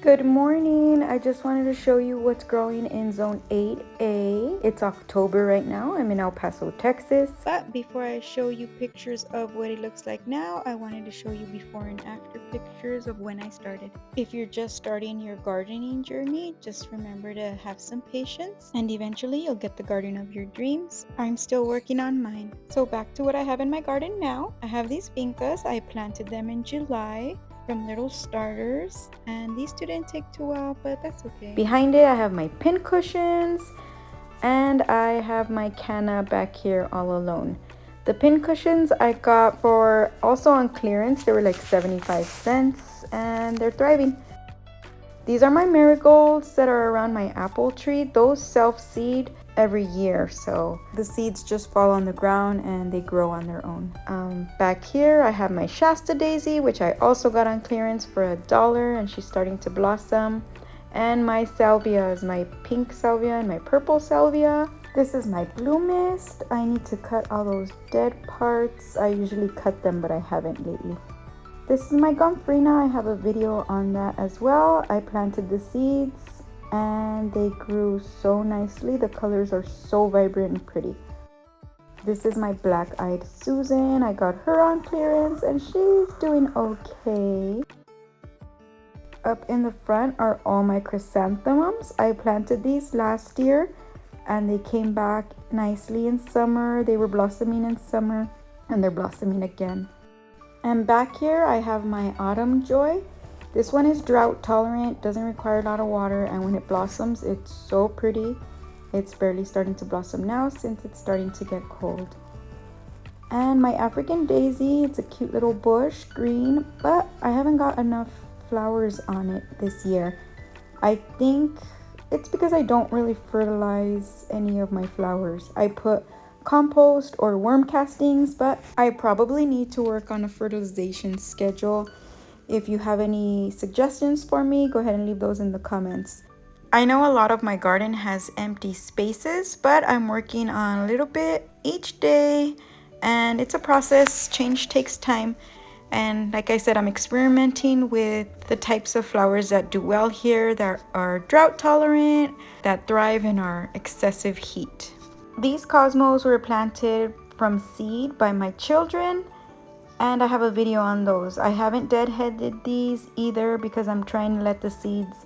Good morning. I just wanted to show you what's growing in zone 8A. It's October right now. I'm in El Paso, Texas. But before I show you pictures of what it looks like now, I wanted to show you before and after pictures of when I started. If you're just starting your gardening journey, just remember to have some patience and eventually you'll get the garden of your dreams. I'm still working on mine. So back to what I have in my garden now. I have these vincas. I planted them in July from little starters, and these two didn't take too well, but that's okay. Behind it I have my pin cushions, and I have my canna back here all alone. The pin cushions I got for also on clearance. They were like 75 cents and they're thriving. These are my marigolds that are around my apple tree. Those self-seed every year, so the seeds just fall on the ground and they grow on their own. Back here I have my Shasta daisy, which I also got on clearance for $1, and she's starting to blossom. And my salvias, my pink salvia and my purple salvia. This is my blue mist. I need to cut all those dead parts. I usually cut them, but I haven't lately. This is my gomphrena. I have a video on that as well. I planted the seeds and they grew so nicely. The colors are so vibrant and pretty. This is my black-eyed Susan. I got her on clearance and she's doing okay. Up in the front are all my chrysanthemums. I planted these last year and they came back nicely in summer. They were blossoming in summer and they're blossoming again. And back here I have my autumn joy. This one is drought tolerant, doesn't require a lot of water, and when it blossoms it's so pretty. It's barely starting to blossom now since it's starting to get cold. And my African daisy, it's a cute little bush, green, but I haven't got enough flowers on it this year. I think it's because I don't really fertilize any of my flowers. I put compost or worm castings, but I probably need to work on a fertilization schedule. If you have any suggestions for me, go ahead and leave those in the comments. I know a lot of my garden has empty spaces, but I'm working on a little bit each day, and it's a process. Change takes time. And like I said, I'm experimenting with the types of flowers that do well here, that are drought tolerant, that thrive in our excessive heat. These cosmos were planted from seed by my children, and I have a video on those. I haven't deadheaded these either because I'm trying to let the seeds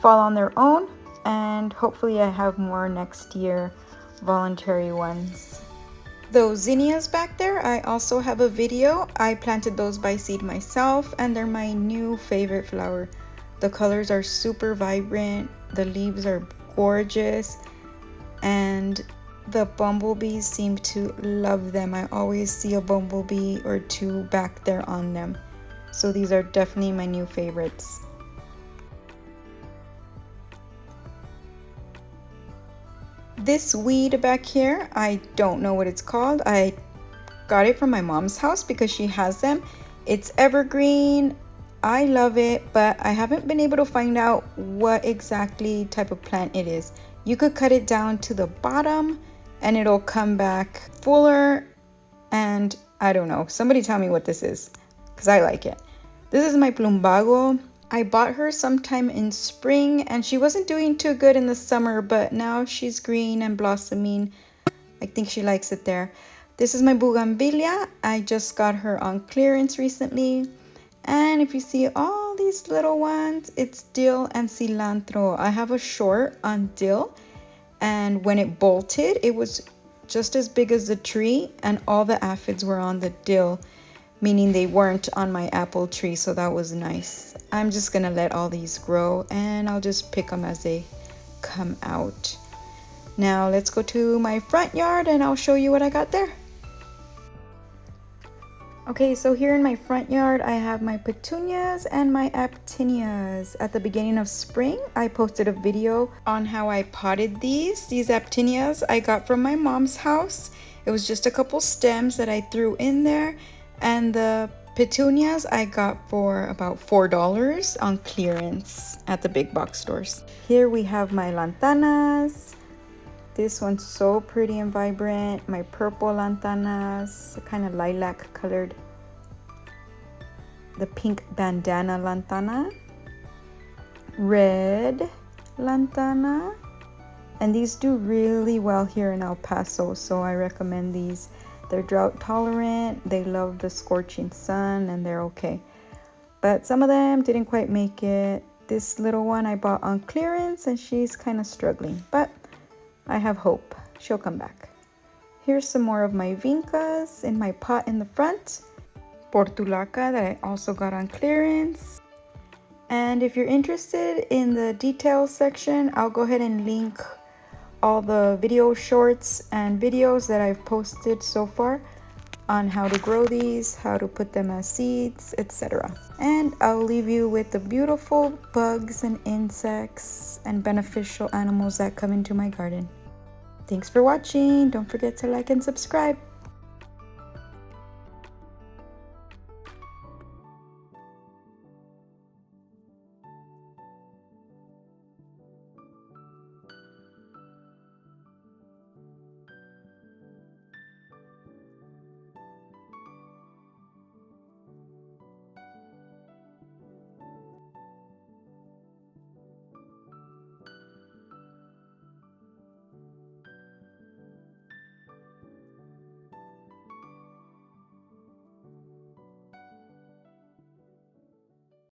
fall on their own, and hopefully I have more next year, voluntary ones. Those zinnias back there, I also have a video. I planted those by seed myself and they're my new favorite flower. The colors are super vibrant, the leaves are gorgeous, and the bumblebees seem to love them. I always see a bumblebee or two back there on them. So these are definitely my new favorites. This weed back here, I don't know what it's called. I got it from my mom's house because she has them. It's evergreen. I love it, but I haven't been able to find out what exactly type of plant it is. You could cut it down to the bottom and it'll come back fuller, and I don't know. Somebody tell me what this is because I like it. This is my plumbago. I bought her sometime in spring and she wasn't doing too good in the summer, but now she's green and blossoming. I think she likes it there. This is my bougainvillea. I just got her on clearance recently. And if you see all these little ones, it's dill and cilantro. I have a short on dill, and when it bolted, it was just as big as the tree, and all the aphids were on the dill, meaning they weren't on my apple tree, so that was nice. I'm just gonna let all these grow and I'll just pick them as they come out. Now let's go to my front yard and I'll show you what I got there. Okay, so here in my front yard, I have my petunias and my actinias. At the beginning of spring, I posted a video on how I potted these. These actinias I got from my mom's house. It was just a couple stems that I threw in there. And the petunias I got for about $4 on clearance at the big box stores. Here we have my lantanas. This one's so pretty and vibrant. My purple lantanas, kind of lilac colored. The pink bandana lantana. red lantana. And these do really well here in El Paso, so I recommend these. They're drought tolerant, they love the scorching sun, and they're okay. But some of them didn't quite make it. This little one I bought on clearance, and she's kind of struggling, but I have hope. She'll come back. Here's some more of my vincas in my pot in the front. Portulaca that I also got on clearance. And if you're interested in the details section, I'll go ahead and link all the video shorts and videos that I've posted so far on how to grow these, how to put them as seeds, etc. And I'll leave you with the beautiful bugs and insects and beneficial animals that come into my garden. Thanks for watching. Don't forget to like and subscribe.